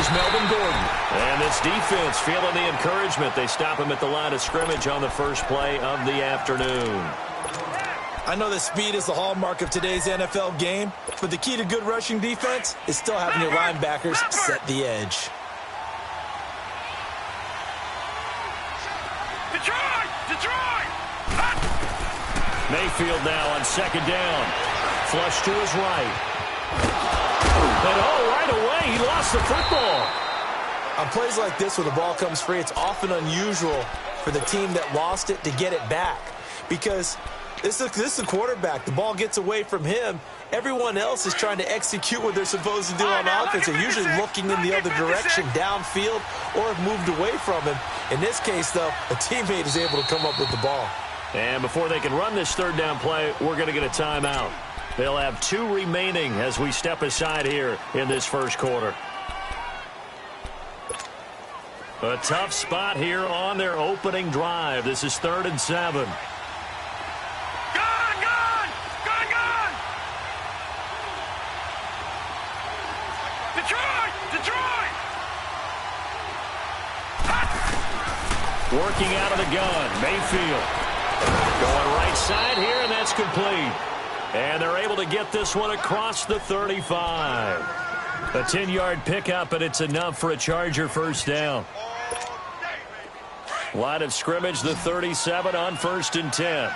Here's Melvin Gordon. And this defense feeling the encouragement. They stop him at the line of scrimmage on the first play of the afternoon. I know that speed is the hallmark of today's NFL game, but the key to good rushing defense is still having your linebackers set the edge. Detroit! Mayfield now on second down. Flush to his right. And right away, he lost the football. On plays like this, where the ball comes free, it's often unusual for the team that lost it to get it back. Because this is the quarterback. The ball gets away from him. Everyone else is trying to execute what they're supposed to do on offense. They're usually looking in the other direction, downfield, or have moved away from him. In this case, though, a teammate is able to come up with the ball. And before they can run this third down play, we're going to get a timeout. They'll have 2 remaining as we step aside here in this first quarter. A tough spot here on their opening drive. This is 3rd and 7. Gone! Detroit! Working out of the gun, Mayfield. Going right side here, and that's complete. And they're able to get this one across the 35. A 10-yard pickup, and it's enough for a Charger first down. Line of scrimmage, the 37 on 1st and 10.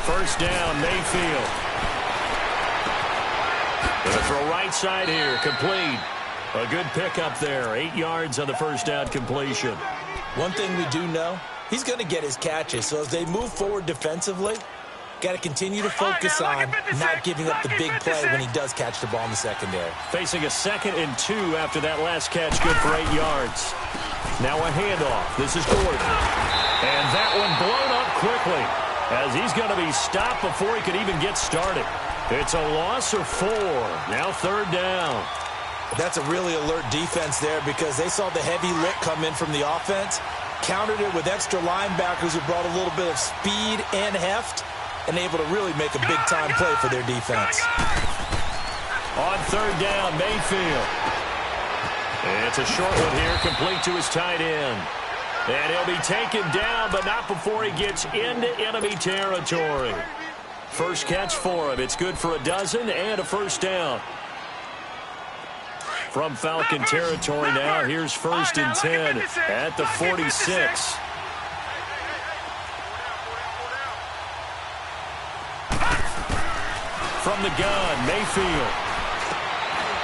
First down, Mayfield. Gonna throw right side here, complete. A good pickup there, 8 yards on the first down completion. One thing we do know, he's going to get his catches. So as they move forward defensively, got to continue to focus on not giving up the big play when he does catch the ball in the secondary. Facing a 2nd and 2 after that last catch, good for 8 yards. Now a handoff. This is Gordon. And that one blown up quickly as he's going to be stopped before he could even get started. It's a loss of 4. Now 3rd down. That's a really alert defense there because they saw the heavy lick come in from the offense, countered it with extra linebackers who brought a little bit of speed and heft, and able to really make a big-time play for their defense. On 3rd down, Mayfield. It's a short one here, complete to his tight end. And he'll be taken down, but not before he gets into enemy territory. First catch for him. It's good for a dozen and a first down. From Falcon territory now, here's 1st and 10 at the 46. From the gun, Mayfield.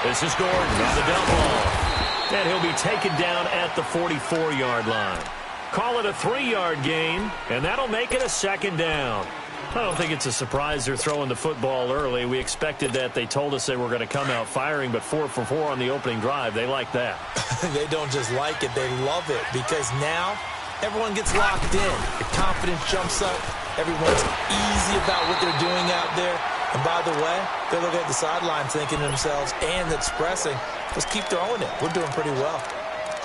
This is Gordon on the dump ball. And he'll be taken down at the 44-yard line. Call it a 3-yard gain, and that'll make it a 2nd down. I don't think it's a surprise they're throwing the football early. We expected that. They told us they were going to come out firing, but 4 for 4 on the opening drive. They like that. They don't just like it. They love it because now everyone gets locked in. The confidence jumps up. Everyone's easy about what they're doing out there. And by the way, they're looking at the sideline thinking to themselves and expressing, let's keep throwing it. We're doing pretty well.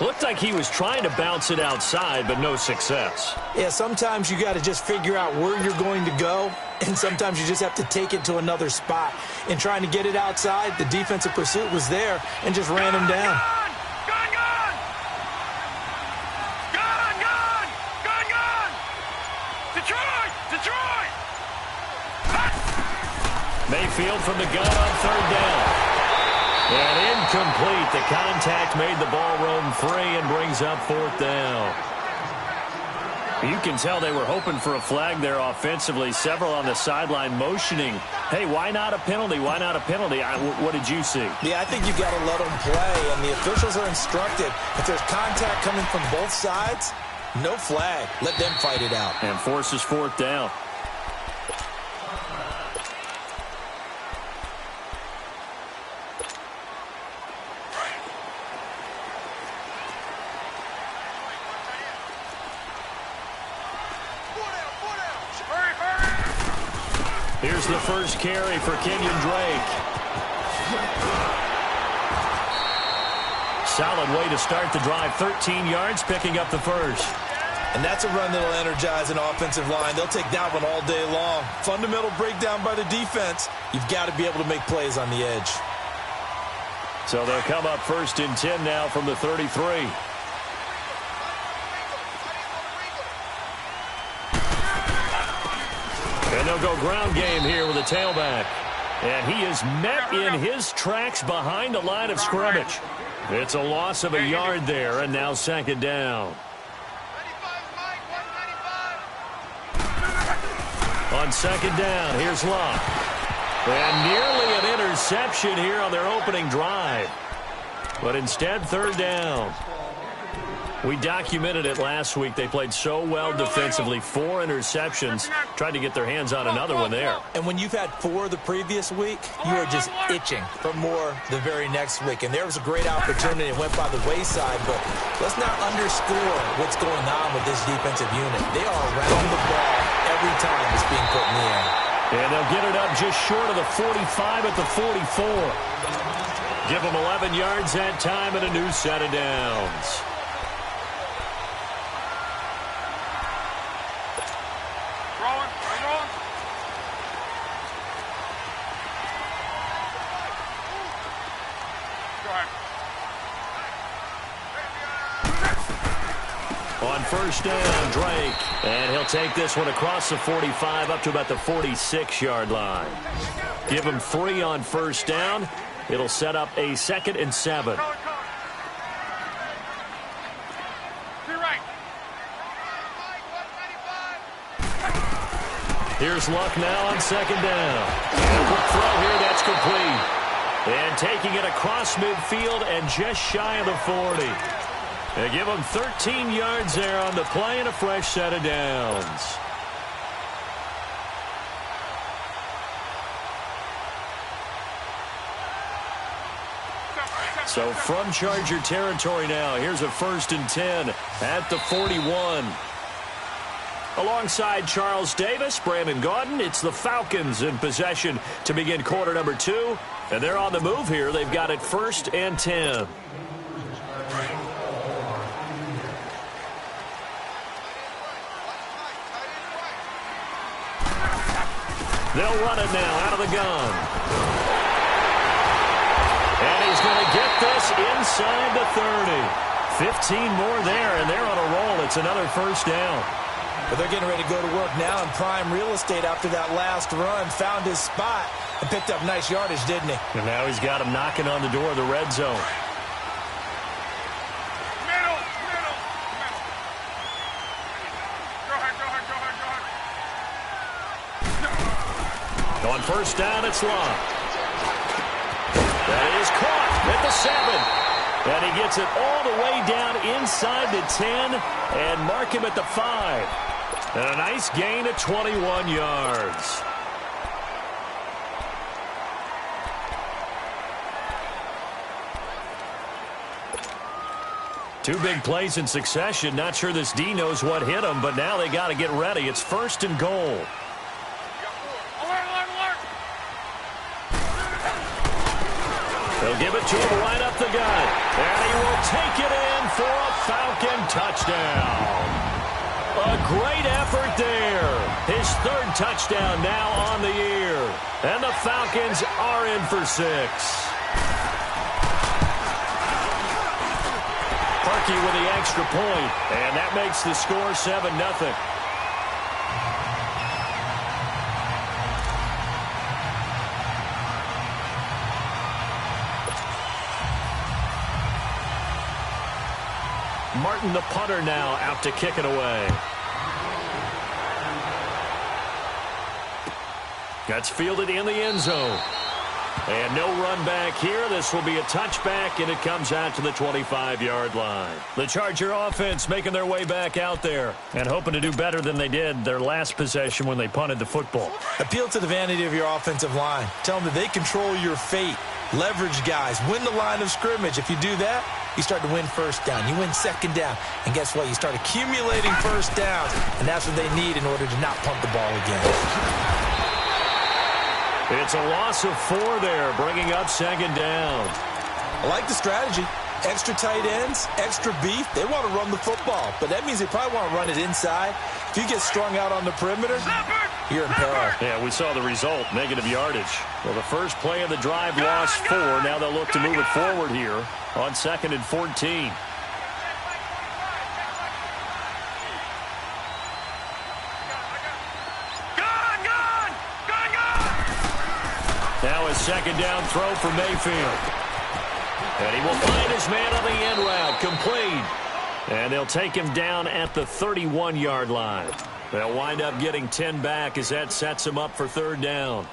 Looked like he was trying to bounce it outside, but no success. Yeah, sometimes you got to just figure out where you're going to go, and sometimes you just have to take it to another spot. In trying to get it outside, the defensive pursuit was there and just ran him down. Detroit! Mayfield from the gun on 3rd down. And incomplete. The contact made the ball roam free and brings up 4th down. You can tell they were hoping for a flag there offensively. Several on the sideline motioning, hey, why not a penalty? Why not a penalty? What did you see? Yeah, I think you got to let them play, and the officials are instructed. If there's contact coming from both sides, no flag. Let them fight it out. And forces 4th down. Here's the first carry for Kenyon Drake. Solid way to start the drive. 13 yards, picking up the first. And that's a run that'll energize an offensive line. They'll take that one all day long. Fundamental breakdown by the defense. You've got to be able to make plays on the edge. So they'll come up 1st and 10 now from the 33. And they'll go ground game here with a tailback. And he is met in his tracks behind the line of scrimmage. It's a loss of a yard there, and now 2nd down. On 2nd down, here's Locke. And nearly an interception here on their opening drive. But instead, 3rd down. We documented it last week. They played so well defensively. 4 interceptions. Tried to get their hands on another one there. And when you've had 4 the previous week, you are just itching for more the very next week. And there was a great opportunity. It went by the wayside. But let's not underscore what's going on with this defensive unit. They are around the ball every time it's being put in the air. And they'll get it up just short of the 45 at the 44. Give them 11 yards that time and a new set of downs. On 1st down, Drake. And he'll take this one across the 45 up to about the 46-yard line. Give him 3 on 1st down. It'll set up a 2nd and 7. Here's Luck now on 2nd down. And a quick throw here, that's complete. And taking it across midfield and just shy of the 40. They give him 13 yards there on the play and a fresh set of downs. So from Charger territory now, here's a 1st and 10 at the 41. Alongside Charles Davis, Brandon Gaudin, it's the Falcons in possession to begin quarter number 2. And they're on the move here. They've got it 1st and 10. They'll run it now out of the gun. And he's going to get this inside the 30. 15 more there, and they're on a roll. It's another 1st down. But they're getting ready to go to work now in prime real estate after that last run. Found his spot and picked up nice yardage, didn't he? And now he's got him knocking on the door of the red zone. On 1st down, it's Locke. That is caught at the 7. And he gets it all the way down inside the 10 and mark him at the 5. And a nice gain of 21 yards. Two big plays in succession. Not sure this D knows what hit him, but now they got to get ready. It's 1st and goal. They'll give it to him right up the gut. And he will take it in for a Falcon touchdown. A great effort there. His 3rd touchdown now on the year. And the Falcons are in for 6. Parkey with the extra point. And that makes the score 7-0. Martin, the punter, now out to kick it away. That's fielded in the end zone. And no run back here. This will be a touchback, and it comes out to the 25-yard line. The Charger offense making their way back out there and hoping to do better than they did their last possession when they punted the football. Appeal to the vanity of your offensive line. Tell them that they control your fate. Leverage guys. Win the line of scrimmage. If you do that, you start to win 1st down. You win 2nd down. And guess what? You start accumulating 1st downs. And that's what they need in order to not punt the ball again. It's a loss of 4 there, bringing up 2nd down. I like the strategy. extra tight ends, extra beef. They want to run the football, but that means they probably want to run it inside. If you get strung out on the perimeter, you're in peril. Yeah, we saw the result, negative yardage. Well, the first play of the drive lost 4. Now they'll look to move it forward here on 2nd and 14. Now a second down throw for Mayfield. And he will find his man on the end route, complete. And they'll take him down at the 31-yard line. They'll wind up getting 10 back as that sets him up for 3rd down.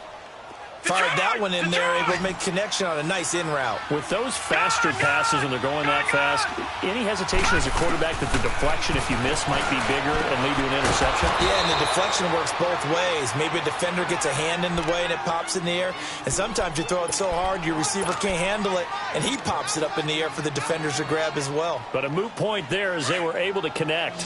Fired that one in there, able to make connection on a nice in route. With those faster passes when they're going that fast, any hesitation as a quarterback that the deflection, if you miss, might be bigger and lead to an interception? Yeah, and the deflection works both ways. Maybe a defender gets a hand in the way and it pops in the air. And sometimes you throw it so hard your receiver can't handle it, and he pops it up in the air for the defenders to grab as well. But a moot point there as they were able to connect.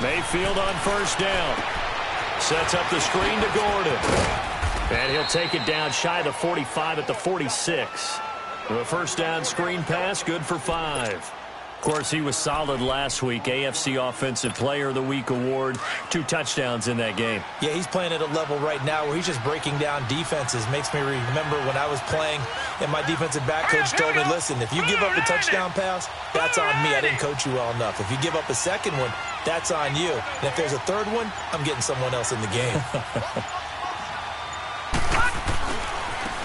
Mayfield on 1st down. Sets up the screen to Gordon. And he'll take it down shy of the 45 at the 46. The 1st down screen pass, good for 5. Of course, he was solid last week. AFC Offensive Player of the Week award. 2 touchdowns in that game. Yeah, he's playing at a level right now where he's just breaking down defenses. Makes me remember when I was playing and my defensive back coach told me, listen, if you give up a touchdown pass, that's on me. I didn't coach you well enough. If you give up a second one, that's on you. And if there's a third one, I'm getting someone else in the game.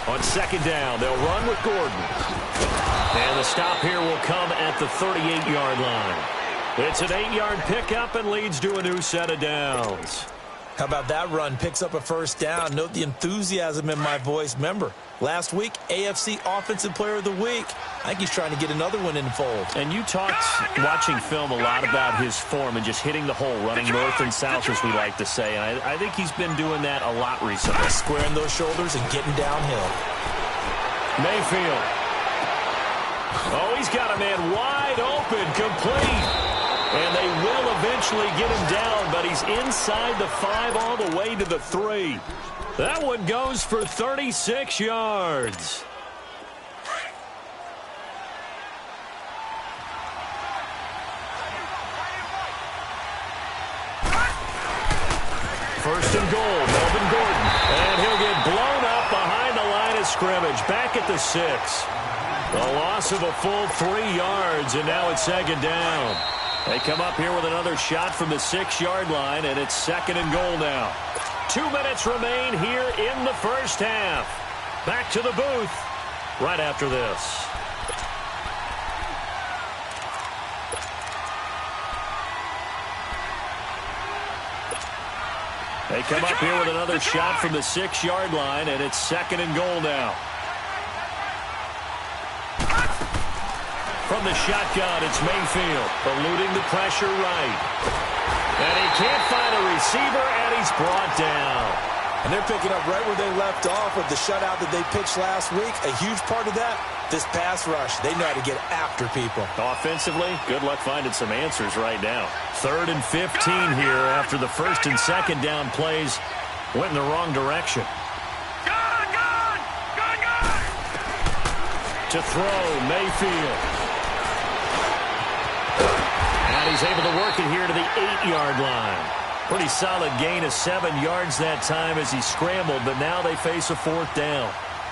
On 2nd down, they'll run with Gordon. And the stop here will come at the 38-yard line. It's an 8-yard pickup and leads to a new set of downs. How about that run? Picks up a 1st down. Note the enthusiasm in my voice. Remember, last week, AFC Offensive Player of the Week. I think he's trying to get another one in the fold. And you talked, watching film, a lot about his form and just hitting the hole, running north and south, as we like to say. And I think he's been doing that a lot recently. Squaring those shoulders and getting downhill. Mayfield. Oh, he's got a man wide open, complete. And they will eventually get him down, but he's inside the 5 all the way to the 3. That one goes for 36 yards. First and goal, Melvin Gordon. And he'll get blown up behind the line of scrimmage. Back at the 6. A loss of a full 3 yards, and now it's 2nd down. They come up here with another shot from the 6-yard line, and it's 2nd and goal now. 2 minutes remain here in the 1st half. Back to the booth right after this. They come up here with another shot from the 6-yard line, and it's 2nd and goal now. From the shotgun, it's Mayfield, eluding the pressure right. And he can't find a receiver, and he's brought down. And they're picking up right where they left off with the shutout that they pitched last week. A huge part of that, this pass rush. They know how to get after people. Offensively, good luck finding some answers right now. 3rd and 15 here after the 1st and 2nd down plays went in the wrong direction. To throw, Mayfield. And he's able to work it here to the 8-yard line. Pretty solid gain of 7 yards that time as he scrambled, but now they face a 4th down.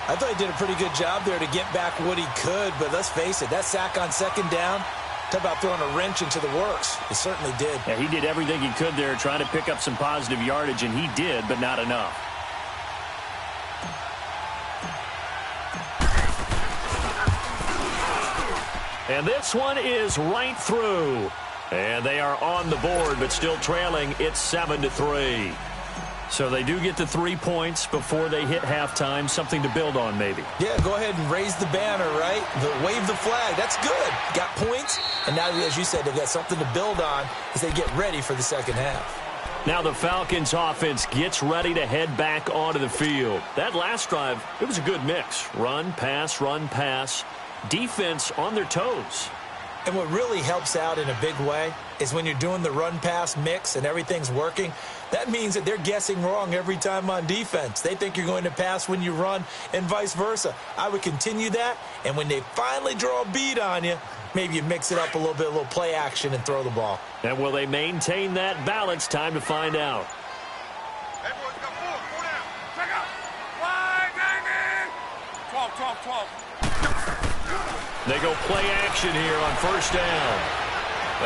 I thought he did a pretty good job there to get back what he could, but let's face it, that sack on 2nd down, talk about throwing a wrench into the works. He certainly did. Yeah, he did everything he could there trying to pick up some positive yardage, and he did, but not enough. And this one is right through. And they are on the board, but still trailing. It's 7-3. So they do get the 3 points before they hit halftime. Something to build on, maybe. Yeah, go ahead and raise the banner, right? Wave the flag. That's good. Got points. And now, as you said, they've got something to build on as they get ready for the 2nd half. Now the Falcons offense gets ready to head back onto the field. That last drive, it was a good mix. Run, pass, defense on their toes. And what really helps out in a big way is when you're doing the run-pass mix and everything's working, that means that they're guessing wrong every time on defense. They think you're going to pass when you run and vice versa. I would continue that, and when they finally draw a beat on you, maybe you mix it up a little bit, a little play action, and throw the ball. And will they maintain that balance? Time to find out. Hey, boys, got four down. Check out. Wide, gang. 12. They go play action here on first down.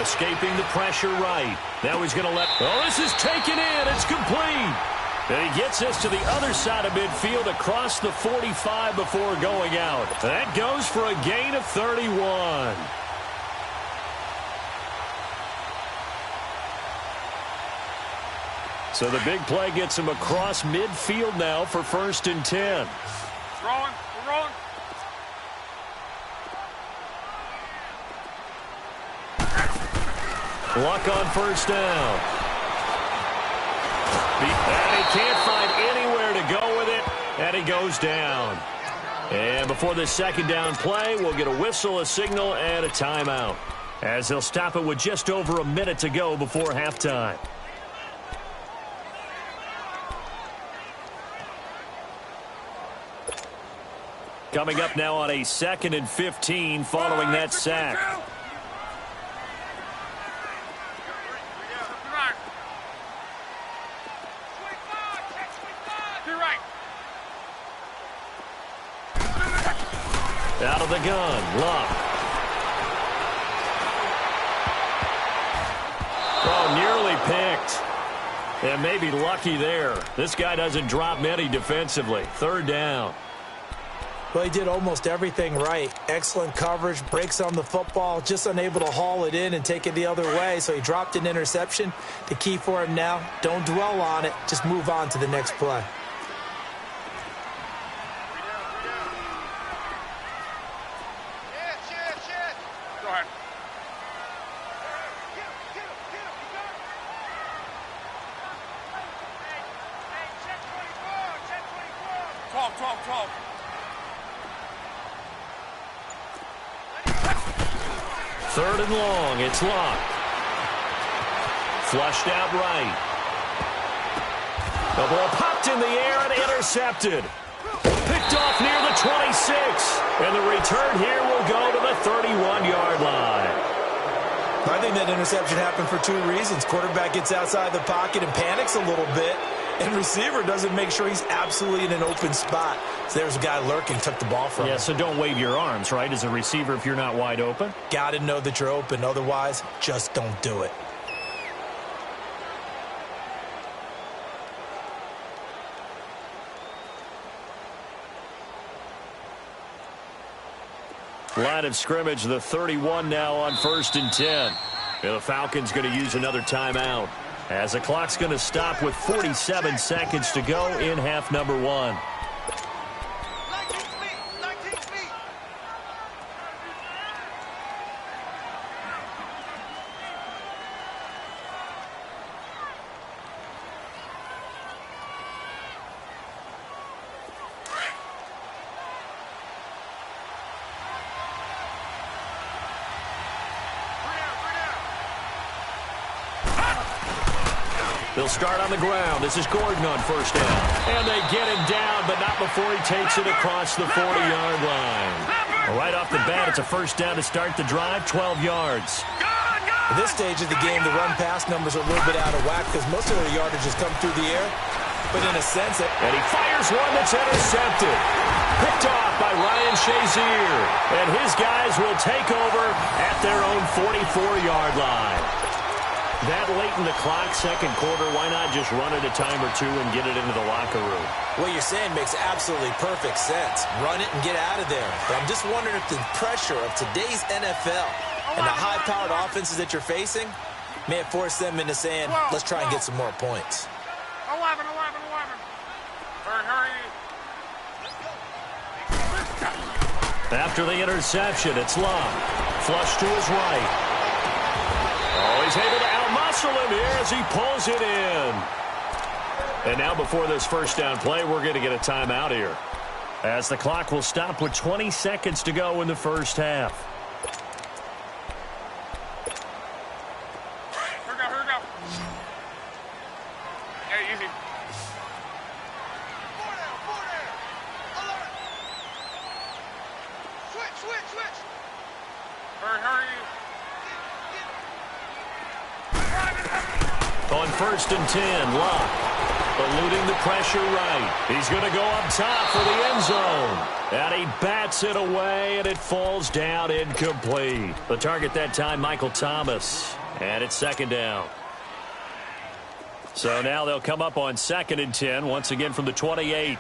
Escaping the pressure right. Now he's going to let... Oh, this is taken in. It's complete. And he gets this to the other side of midfield across the 45 before going out. That goes for a gain of 31. So the big play gets him across midfield now for 1st and 10. We're rolling. Luck on first down. And he can't find anywhere to go with it, and he goes down. And before the second down play, we'll get a whistle, a signal, and a timeout, as they'll stop it with just over a minute to go before halftime. Coming up now on a 2nd and 15 following that sack. Out of the gun, Luck. Oh, nearly picked. And maybe lucky there. This guy doesn't drop many defensively. 3rd down. Well, he did almost everything right. Excellent coverage, breaks on the football, just unable to haul it in and take it the other way, so he dropped an interception. The key for him now, don't dwell on it, just move on to the next play. Go ahead. Twelve. 3rd and long. It's Luck. Flushed out right. The ball popped in the air and intercepted. Picked off near the 26. And the return here will go to the 31-yard line. I think that interception happened for 2 reasons. Quarterback gets outside the pocket and panics a little bit, and receiver doesn't make sure he's absolutely in an open spot. So there's a guy lurking, took the ball from him. Yeah, so don't wave your arms, right, as a receiver if you're not wide open. Got to know that you're open. Otherwise, just don't do it. Line of scrimmage, the 31 now on 1st and 10. And the Falcons going to use another timeout, as the clock's going to stop with 47 seconds to go in half number 1. They'll start on the ground. This is Gordon on first down. And they get him down, but not before he takes it across the 40-yard line. Right off the bat, it's a first down to start the drive, 12 yards. At this stage of the game, the run-pass numbers are a little bit out of whack because most of their yardage has come through the air. But in a sense... And he fires one that's intercepted. Picked off by Ryan Shazier. And his guys will take over at their own 44-yard line. That late in the clock, second quarter, why not just run it a time or two and get it into the locker room? What you're saying makes absolutely perfect sense. Run it and get out of there. But I'm just wondering if the pressure of today's NFL and the high-powered offenses that you're facing may have forced them into saying, let's try and get some more points. 11. Hurry. After the interception, it's Long. Flush to his right. Oh, he's able to outmuscle him here as he pulls it in. And now before this first down play, we're going to get a timeout here. as the clock will stop with 20 seconds to go in the first half. Here we go, here we go. Hey, easy. Four there. Alert. Switch. Hurry. On 1st and 10, Locke eluding the pressure right. He's going to go up top for the end zone. And he bats it away, and it falls down incomplete. The target that time, Michael Thomas. And it's 2nd down. So now they'll come up on 2nd and 10, once again from the 28.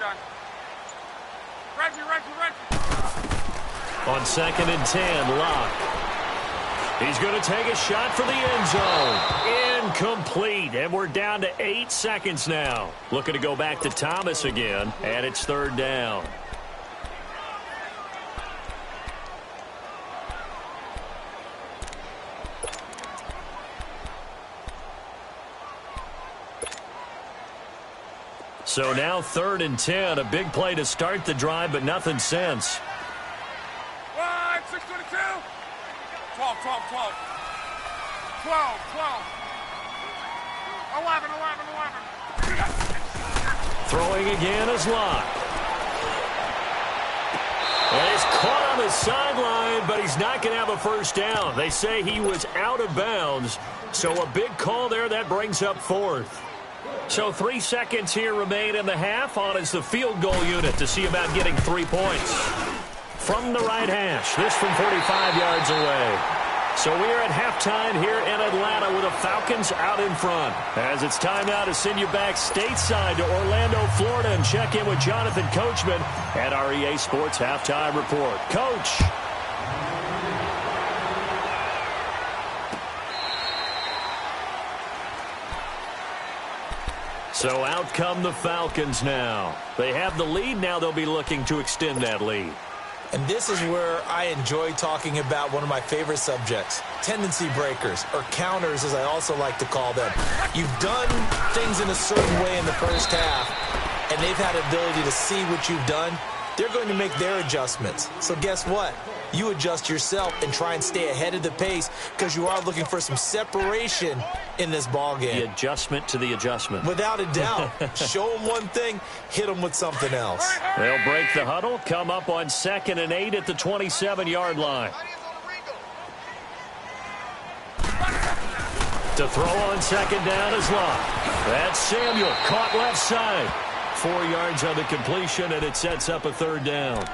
Gun. Reggie. On 2nd and 10, Locke. He's going to take a shot for the end zone. Incomplete. And we're down to 8 seconds now. Looking to go back to Thomas again. And it's 3rd down. So now 3rd and 10. A big play to start the drive, but nothing since. 6:22. 12. 11. Throwing again is Locke. And he's caught on the sideline, but he's not going to have a first down. They say he was out of bounds. So a big call there that brings up 4th. So 3 seconds here remain in the half. On is the field goal unit to see about getting 3 points. From the right hash, this from 45 yards away. So we are at halftime here in Atlanta with the Falcons out in front. As it's time now to send you back stateside to Orlando, Florida, and check in with Jonathan Coachman at our EA Sports Halftime Report. Coach. So out come the Falcons now. They have the lead. Now they'll be looking to extend that lead. And this is where I enjoy talking about one of my favorite subjects, tendency breakers, or counters as I also like to call them. You've done things in a certain way in the first half, and they've had ability to see what you've done. They're going to make their adjustments. So guess what? You adjust yourself and try and stay ahead of the pace because you are looking for some separation in this ball game. The adjustment to the adjustment. Without a doubt. Show them one thing, hit them with something else. They'll break the huddle, come up on 2nd and 8 at the 27-yard line. To throw on 2nd down is Locke. That's Samuel, caught left side. 4 yards on the completion, and it sets up a 3rd down.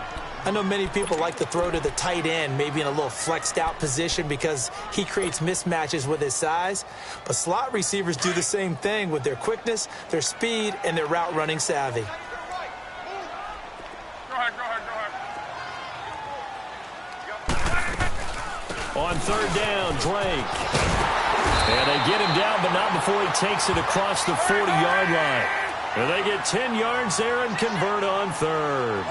I know many people like to throw to the tight end, maybe in a little flexed out position because he creates mismatches with his size. But slot receivers do the same thing with their quickness, their speed, and their route running savvy. Go ahead. On 3rd down, Drake. And they get him down, but not before he takes it across the 40-yard line. And they get 10 yards there and convert on 3rd.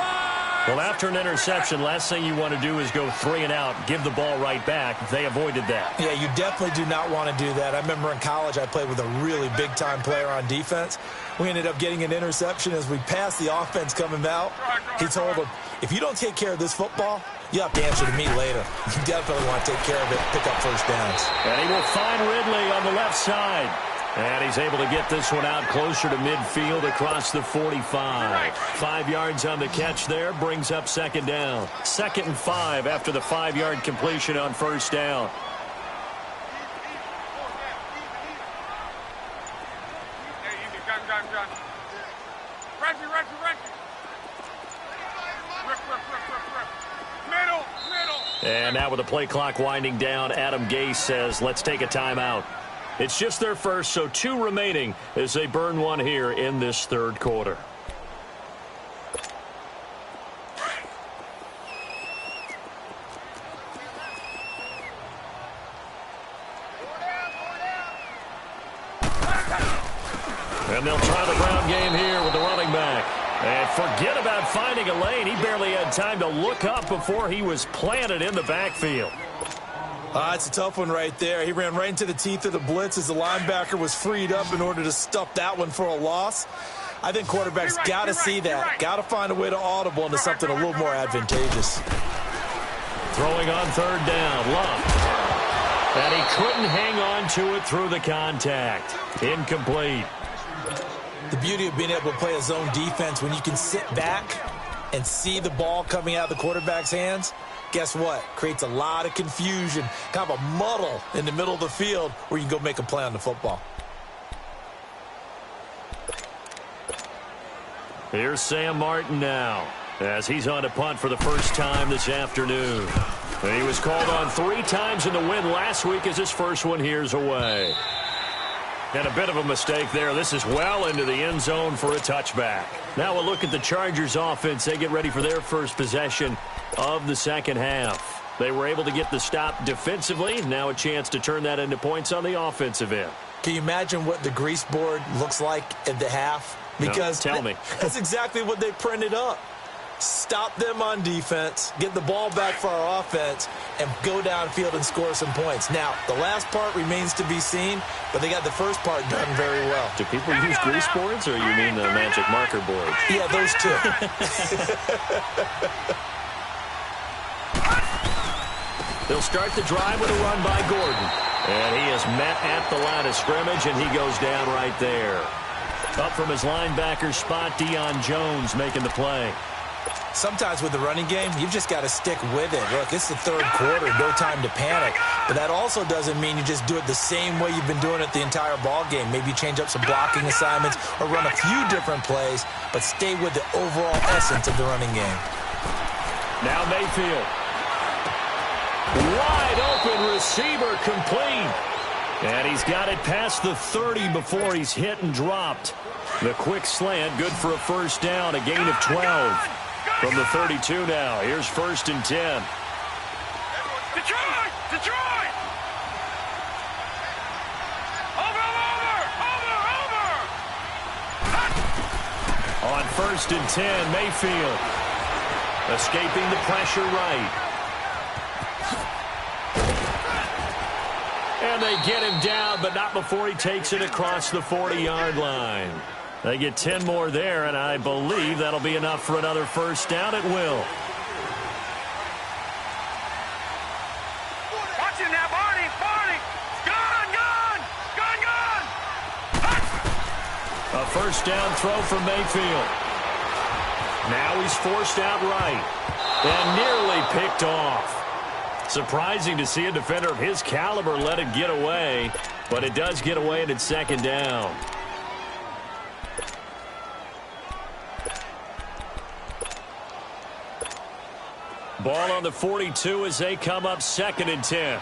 Well, after an interception, last thing you want to do is go 3 and out, give the ball right back. They avoided that. Yeah, you definitely do not want to do that. I remember in college I played with a really big-time player on defense. We ended up getting an interception as we passed the offense coming out. He told him, if you don't take care of this football, you have to answer to me later. You definitely want to take care of it, pick up first downs. And he will find Ridley on the left side. And he's able to get this one out closer to midfield across the 45. 5 yards on the catch there, brings up 2nd down. 2nd and 5 after the 5-yard completion on 1st down. Hey, easy. Gun. Reggie. Rip. Middle. And now with the play clock winding down, Adam Gase says, let's take a timeout. It's just their first, so 2 remaining as they burn one here in this 3rd quarter. And they'll try the ground game here with the running back. And forget about finding a lane. He barely had time to look up before he was planted in the backfield. It's a tough one right there. He ran right into the teeth of the blitz as the linebacker was freed up in order to stuff that one for a loss. I think quarterbacks got to see that. Got to find a way to audible into something a little more advantageous. Throwing on third down, Love. And he couldn't hang on to it through the contact. Incomplete. The beauty of being able to play a zone defense when you can sit back and see the ball coming out of the quarterback's hands, guess what? Creates a lot of confusion, kind of a muddle in the middle of the field where you can go make a play on the football. Here's Sam Martin now as he's on to punt for the first time this afternoon. And he was called on 3 times in the win last week as his first one here's away. And a bit of a mistake there. This is well into the end zone for a touchback. Now we'll look at the Chargers offense. They get ready for their first possession of the second half. They were able to get the stop defensively. Now a chance to turn that into points on the offensive end. Can you imagine what the grease board looks like at the half? Because no, tell me. That's exactly what they printed up. Stop them on defense, get the ball back for our offense, and go downfield and score some points. Now, the last part remains to be seen, but they got the first part done very well. Do people use grease boards, or you mean the magic marker board? Yeah, those two. They'll start the drive with a run by Gordon. And he is met at the line of scrimmage, and he goes down right there. Up from his linebacker spot, Deion Jones making the play. Sometimes with the running game, you've just got to stick with it. Look, it's the third quarter, no time to panic. But that also doesn't mean you just do it the same way you've been doing it the entire ball game. Maybe change up some blocking assignments or run a few different plays, but stay with the overall essence of the running game. Now Mayfield. Wide open receiver complete. And he's got it past the 30 before he's hit and dropped. The quick slant, good for a first down, a gain of 12. From the 32 now, here's 1st and 10. Detroit! Detroit! Over! On 1st and 10, Mayfield. Escaping the pressure right. And they get him down, but not before he takes it across the 40-yard line. They get 10 more there, and I believe that'll be enough for another first down. It will. Watch it now, Barney! Gone! A first down throw for Mayfield. Now he's forced out right. And nearly picked off. Surprising to see a defender of his caliber let it get away, but it does get away and it's 2nd down. Ball on the 42 as they come up 2nd and 10.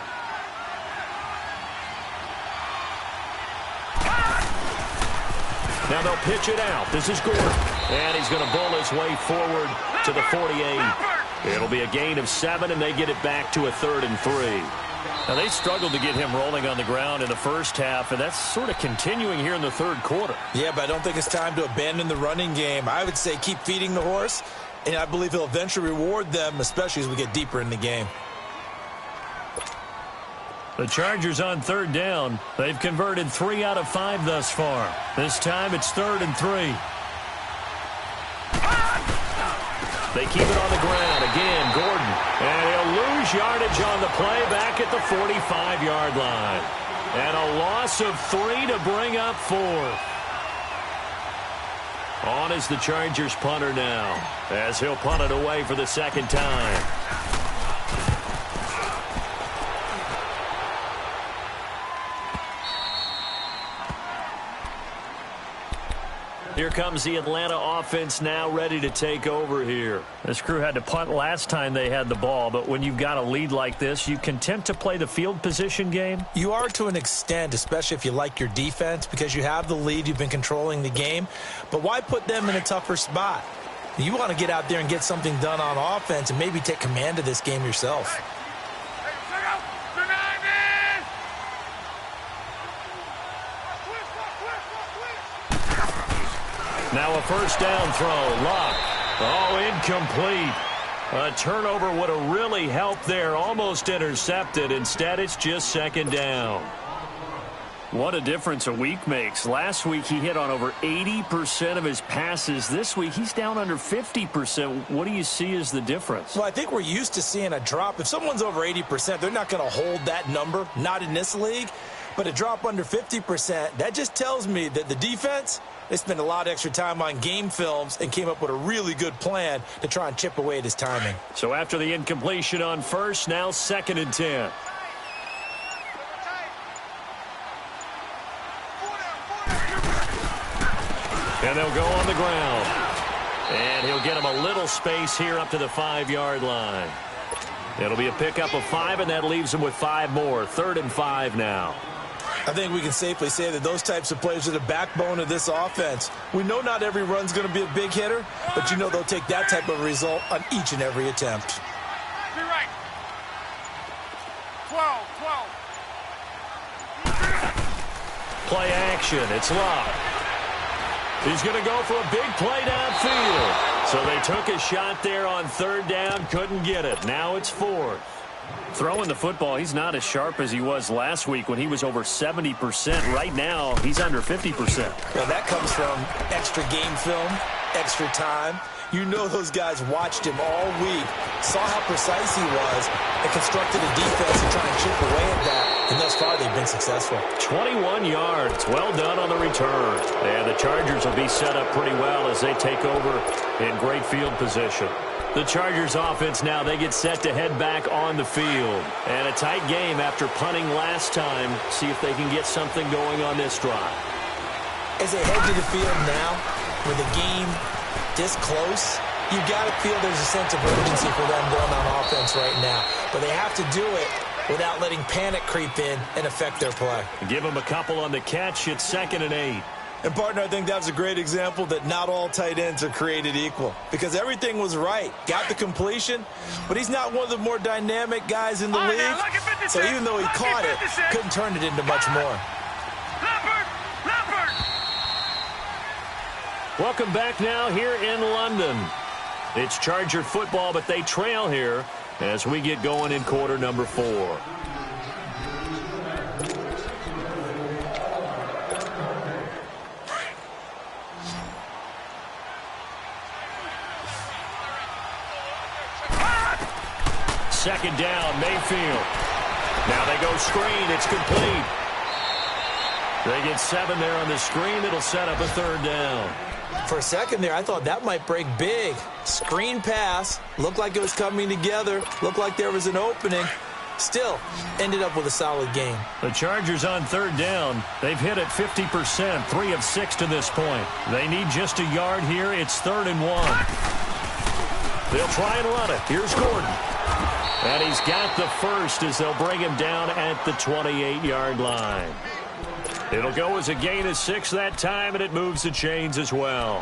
Now they'll pitch it out. This is Gordon. And he's going to bull his way forward to the 48. It'll be a gain of 7, and they get it back to a 3rd and 3. Now, they struggled to get him rolling on the ground in the first half, and that's sort of continuing here in the 3rd quarter. Yeah, but I don't think it's time to abandon the running game. I would say keep feeding the horse, and I believe he'll eventually reward them, especially as we get deeper in the game. The Chargers on 3rd down. They've converted 3 out of 5 thus far. This time it's 3rd and 3. They keep it on the ground. Again, Gordon. And he'll lose yardage on the play back at the 45-yard line. And a loss of 3 to bring up 4. On is the Chargers punter now, as he'll punt it away for the 2nd time. Here comes the Atlanta offense now ready to take over here. This crew had to punt last time they had the ball, but when you've got a lead like this, you content to play the field position game? You are to an extent, especially if you like your defense, because you have the lead, you've been controlling the game. But why put them in a tougher spot? You want to get out there and get something done on offense and maybe take command of this game yourself. Now a first down throw. Luck. Oh, incomplete. A turnover would have really helped there. Almost intercepted. Instead, it's just second down. What a difference a week makes. Last week, he hit on over 80% of his passes. This week, he's down under 50%. What do you see as the difference? Well, I think we're used to seeing a drop. If someone's over 80%, they're not going to hold that number, not in this league. But a drop under 50%, that just tells me that the defense, they spent a lot of extra time on game films and came up with a really good plan to try and chip away at his timing. So after the incompletion on first, now 2nd and 10. And they'll go on the ground. And he'll get him a little space here up to the 5-yard line. It'll be a pickup of 5, and that leaves him with 5 more. 3rd and 5 now. I think we can safely say that those types of plays are the backbone of this offense. We know not every run's going to be a big hitter, but you know they'll take that type of result on each and every attempt. Be right. 12. Play action. It's Locke. He's going to go for a big play downfield. So they took a shot there on 3rd down, couldn't get it. Now it's 4th. Throwing the football, he's not as sharp as he was last week when he was over 70%. Right now, he's under 50%. Well, that comes from extra game film, extra time. You know those guys watched him all week, saw how precise he was, and constructed a defense to try and chip away at that. And thus far, they've been successful. 21 yards. Well done on the return. And the Chargers will be set up pretty well as they take over in great field position. The Chargers offense now, they get set to head back on the field. And a tight game after punting last time. See if they can get something going on this drive. As they head to the field now, with the game this close, you've got to feel there's a sense of urgency for them going on offense right now. But they have to do it without letting panic creep in and affect their play. Give them a couple on the catch. It's 2nd and 8. And, partner, I think that was a great example that not all tight ends are created equal. Because everything was right. Got the completion, but he's not one of the more dynamic guys in the league. So even though he caught it, couldn't turn it into much more. Welcome back now here in London. It's Charger football, but they trail here as we get going in quarter number 4. Second down, Mayfield. Now they go screen. It's complete. They get 7 there on the screen. It'll set up a 3rd down. For a second there, I thought that might break big. Screen pass. Looked like it was coming together. Looked like there was an opening. Still, ended up with a solid game. The Chargers on 3rd down. They've hit it 50%, 3 of 6 to this point. They need just a yard here. It's 3rd and 1. They'll try and run it. Here's Gordon. And he's got the first as they'll bring him down at the 28-yard line. It'll go as a gain of 6 that time, and it moves the chains as well.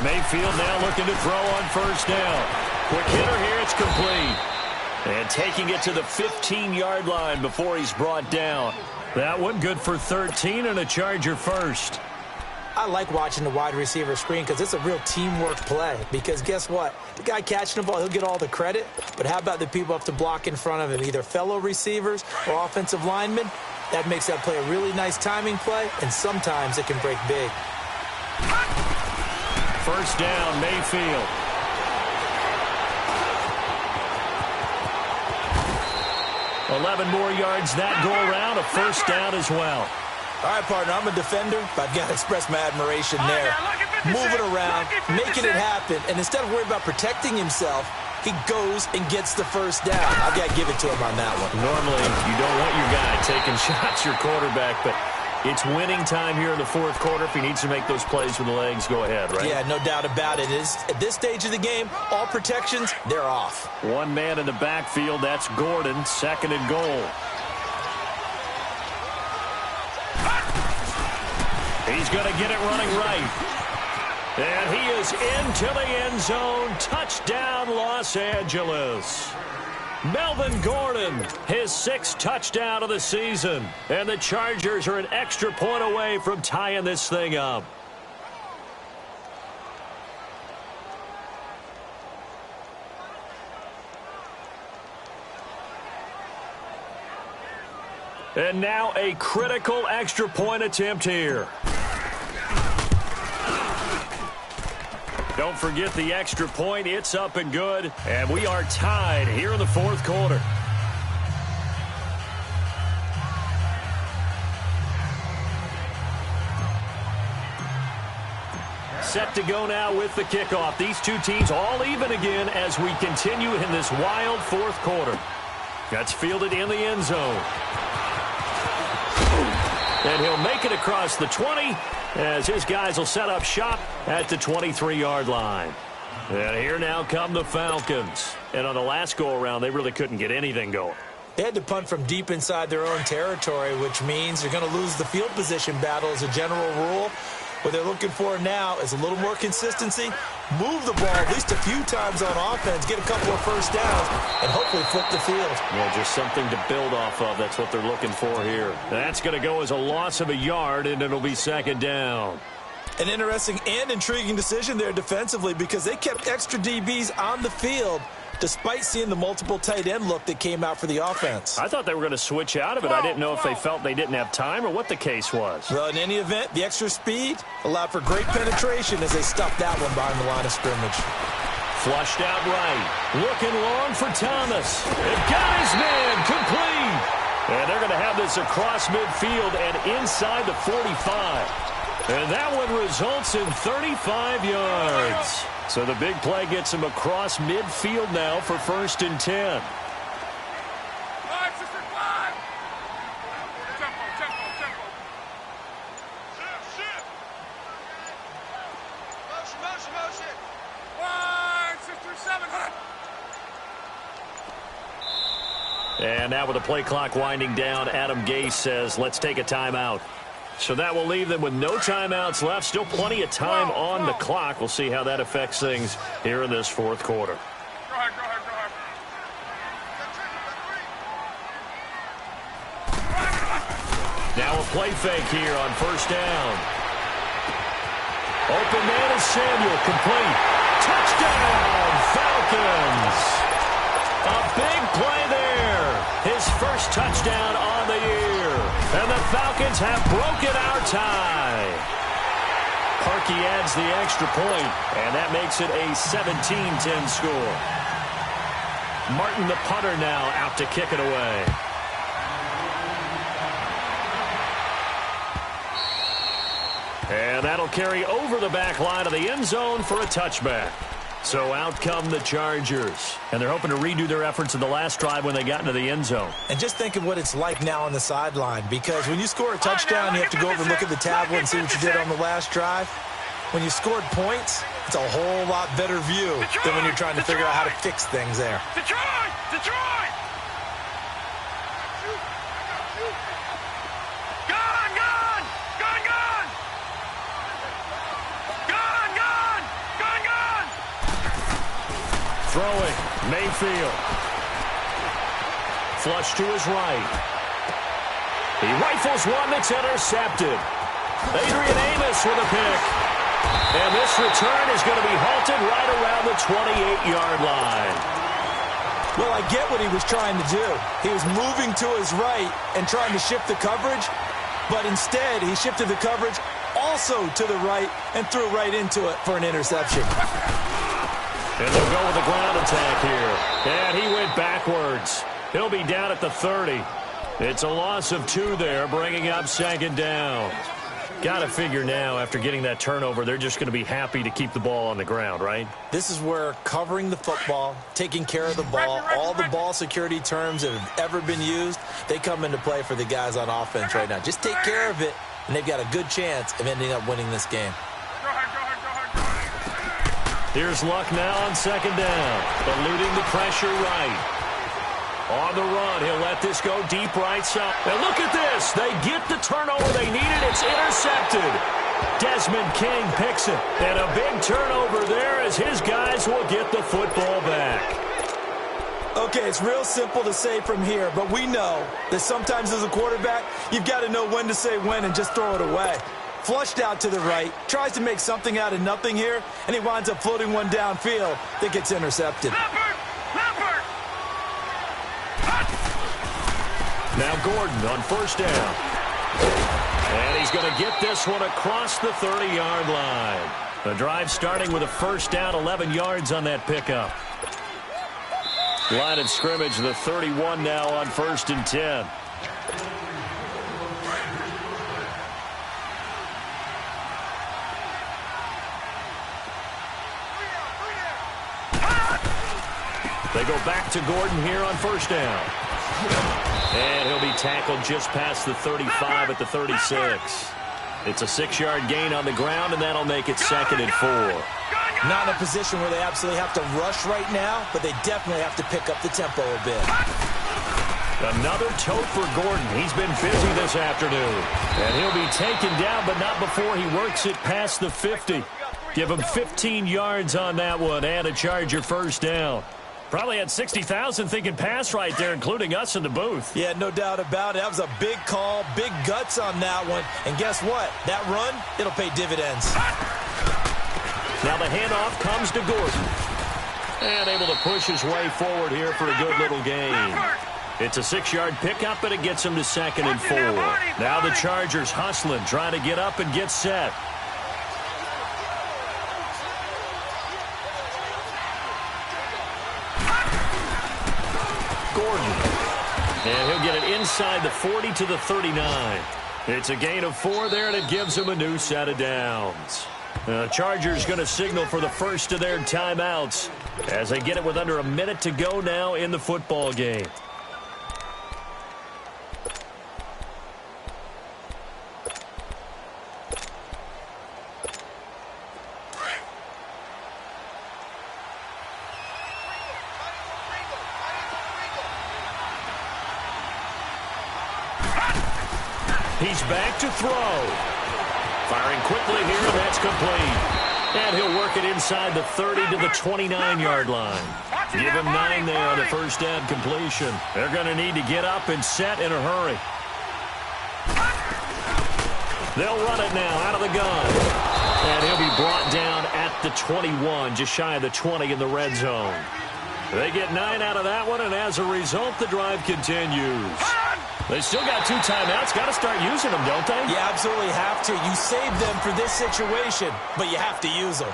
Mayfield now looking to throw on 1st down. Quick hitter here, it's complete. And taking it to the 15-yard line before he's brought down. That one good for 13 and a Charger first. I like watching the wide receiver screen because it's a real teamwork play. Because guess what? The guy catching the ball, he'll get all the credit. But how about the people have to block in front of him, either fellow receivers or offensive linemen? That makes that play a really nice timing play, and sometimes it can break big. First down, Mayfield. $11 more yards that go around, a first down as well. All right, partner, I'm a defender, but I've got to express my admiration there. Moving around, making it happen, and instead of worrying about protecting himself, he goes and gets the first down. I've got to give it to him on that one. Normally, you don't want your guy taking shots, your quarterback, but it's winning time here in the 4th quarter. If he needs to make those plays with the legs, go ahead, right? Yeah, no doubt about it. At this stage of the game, all protections, they're off. One man in the backfield, that's Gordon, 2nd and goal. He's going to get it running right. And he is into the end zone. Touchdown, Los Angeles. Melvin Gordon, his 6th touchdown of the season. And the Chargers are an extra point away from tying this thing up. And now a critical extra point attempt here. Don't forget the extra point. It's up and good. And we are tied here in the 4th quarter. Set to go now with the kickoff. These two teams all even again as we continue in this wild 4th quarter. That's fielded in the end zone. And he'll make it across the 20 as his guys will set up shop at the 23-yard line. And here now come the Falcons. And on the last go-around, they really couldn't get anything going. They had to punt from deep inside their own territory, which means they're going to lose the field position battle as a general rule. What they're looking for now is a little more consistency, move the ball at least a few times on offense, get a couple of first downs, and hopefully flip the field. Yeah, just something to build off of. That's what they're looking for here. That's going to go as a loss of a yard, and it'll be 2nd down. An interesting and intriguing decision there defensively because they kept extra DBs on the field despite seeing the multiple tight end look that came out for the offense. I thought they were going to switch out of it. I didn't know if they felt they didn't have time or what the case was. Well, in any event, the extra speed allowed for great penetration as they stuffed that one behind the line of scrimmage. Flushed out right. Looking long for Thomas. It got his man complete. And they're going to have this across midfield and inside the 45. And that one results in 35 yards. So the big play gets him across midfield now for 1st and 10. And now with the play clock winding down, Adam Gase says, let's take a timeout. So that will leave them with no timeouts left. Still plenty of time on the clock. We'll see how that affects things here in this 4th quarter. Go ahead. Now a play fake here on 1st down. Open man is Samuel, complete. Touchdown, Falcons. A big play there. His 1st touchdown on the year. And the Falcons have broken our tie. Parkey adds the extra point, and that makes it a 17-10 score. Martin, the punter, now out to kick it away. And that'll carry over the back line of the end zone for a touchback. So out come the Chargers. And they're hoping to redo their efforts in the last drive when they got into the end zone. And just think of what it's like now on the sideline, because when you score a touchdown, you have to go over and look at the tablet and see what you did on the last drive. When you scored points, it's a whole lot better view than when you're trying to figure out how to fix things there. Detroit! Throwing, Mayfield. Flush to his right. He rifles one that's intercepted. Adrian Amos with a pick. And this return is going to be halted right around the 28-yard line. Well, I get what he was trying to do. He was moving to his right and trying to shift the coverage, but instead he shifted the coverage also to the right and threw right into it for an interception. And they'll go with the ground attack here. And he went backwards. He'll be down at the 30. It's a loss of 2 there, bringing up 2nd down. Got to figure now, after getting that turnover, they're just going to be happy to keep the ball on the ground, right? This is where covering the football, taking care of the ball, all the ball security terms that have ever been used, they come into play for the guys on offense right now. Just take care of it, and they've got a good chance of ending up winning this game. Here's Luck now on 2nd down, eluding the pressure right. On the run, he'll let this go deep right side. And look at this. They get the turnover they needed. It's intercepted. Desmond King picks it. And a big turnover there as his guys will get the football back. Okay, it's real simple to say from here, but we know that sometimes as a quarterback, you've got to know when to say when and just throw it away. Flushed out to the right, tries to make something out of nothing here, and he winds up floating one downfield that gets intercepted. Now Gordon on first down. And he's going to get this one across the 30-yard line. The drive starting with a first down, 11 yards on that pickup. Line of scrimmage, the 31 now on 1st and 10. They go back to Gordon here on first down. And he'll be tackled just past the 35 at the 36. It's a 6-yard gain on the ground, and that'll make it 2nd and 4. Not in a position where they absolutely have to rush right now, but they definitely have to pick up the tempo a bit. Another tote for Gordon. He's been busy this afternoon. And he'll be taken down, but not before he works it past the 50. Give him 15 yards on that one and a Charger first down. Probably had 60,000 thinking pass right there, including us in the booth. Yeah, no doubt about it. That was a big call, big guts on that one. And guess what? That run, it'll pay dividends. Now the handoff comes to Gordon. And able to push his way forward here for a good little gain. It's a 6-yard pickup, and it gets him to 2nd and 4. Now the Chargers hustling, trying to get up and get set. Gordon. And he'll get it inside the 40 to the 39. It's a gain of 4 there, and it gives him a new set of downs. The Chargers going to signal for the first of their timeouts as they get it with under a minute to go now in the football game. He's back to throw. Firing quickly here, and that's complete. And he'll work it inside the 30 to the 29-yard line. Give him 9 there on the first down completion. They're going to need to get up and set in a hurry. They'll run it now out of the gun. And he'll be brought down at the 21, just shy of the 20 in the red zone. They get 9 out of that one, and as a result, the drive continues. They still got 2 timeouts. Got to start using them, don't they? You absolutely have to. You save them for this situation, but you have to use them.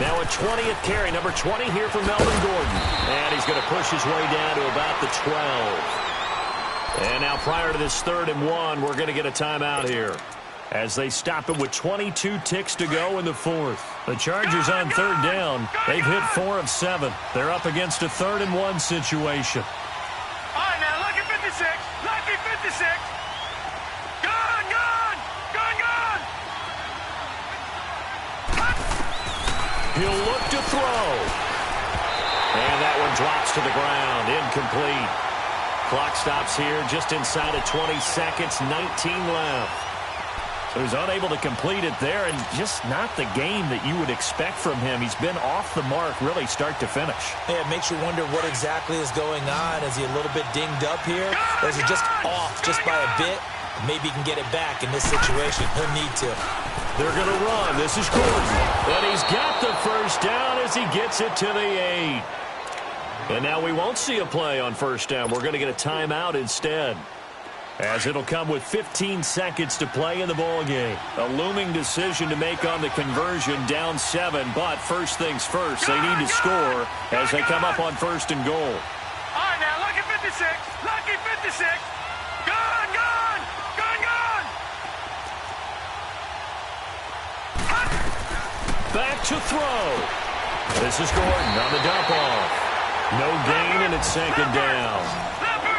Now a 20th carry, number 20 here for Melvin Gordon. And he's going to push his way down to about the 12. And now prior to this 3rd and 1, we're going to get a timeout here as they stop it with 22 ticks to go in the 4th. The Chargers on 3rd down. They've hit 4 of 7. They're up against a 3rd and 1 situation. All right, now, lucky 56. Lucky 56. Gone, gone. Gone, gone. He'll look to throw. And that one drops to the ground. Incomplete. Clock stops here just inside of 20 seconds, 19 left. So he's unable to complete it there, and just not the game that you would expect from him. He's been off the mark really start to finish. Yeah, it makes you wonder what exactly is going on. Is he a little bit dinged up here? Or is he just off just by a bit? Maybe he can get it back in this situation. He'll need to. They're going to run. This is Gordon. And he's got the first down as he gets it to the 8. And now we won't see a play on first down. We're going to get a timeout instead, as it'll come with 15 seconds to play in the ball game. A looming decision to make on the conversion, down 7. But first things first, they need to score as they come up on 1st and goal. All right, now, lucky 56. Lucky 56. Gone, gone. Gone, gone. Back to throw. This is Gordon on the dump off. No gain, and it's 2nd down.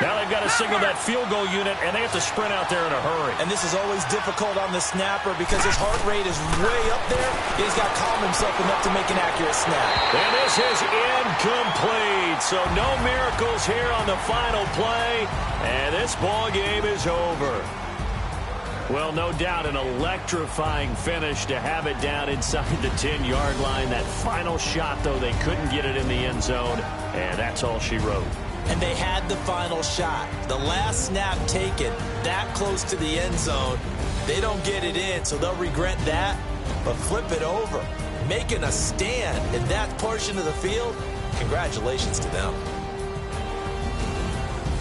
Now they've got to signal that field goal unit, and they have to sprint out there in a hurry. And this is always difficult on the snapper because his heart rate is way up there. He's got to calm himself enough to make an accurate snap. And this is incomplete. So no miracles here on the final play, and this ball game is over. Well, no doubt an electrifying finish to have it down inside the 10-yard line. That final shot, though, they couldn't get it in the end zone, and that's all she wrote. And they had the final shot. The last snap taken that close to the end zone. They don't get it in, so they'll regret that. But flip it over, making a stand in that portion of the field, congratulations to them.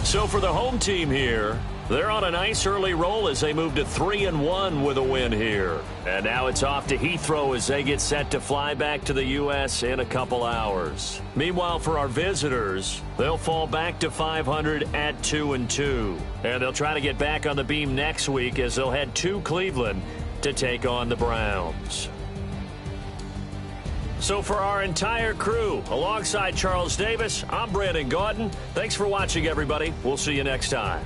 So for the home team here, they're on a nice early roll as they move to 3-1 with a win here. And now it's off to Heathrow as they get set to fly back to the U.S. in a couple hours. Meanwhile, for our visitors, they'll fall back to 500 at 2-2. And they'll try to get back on the beam next week as they'll head to Cleveland to take on the Browns. So for our entire crew, alongside Charles Davis, I'm Brandon Gaudin. Thanks for watching, everybody. We'll see you next time.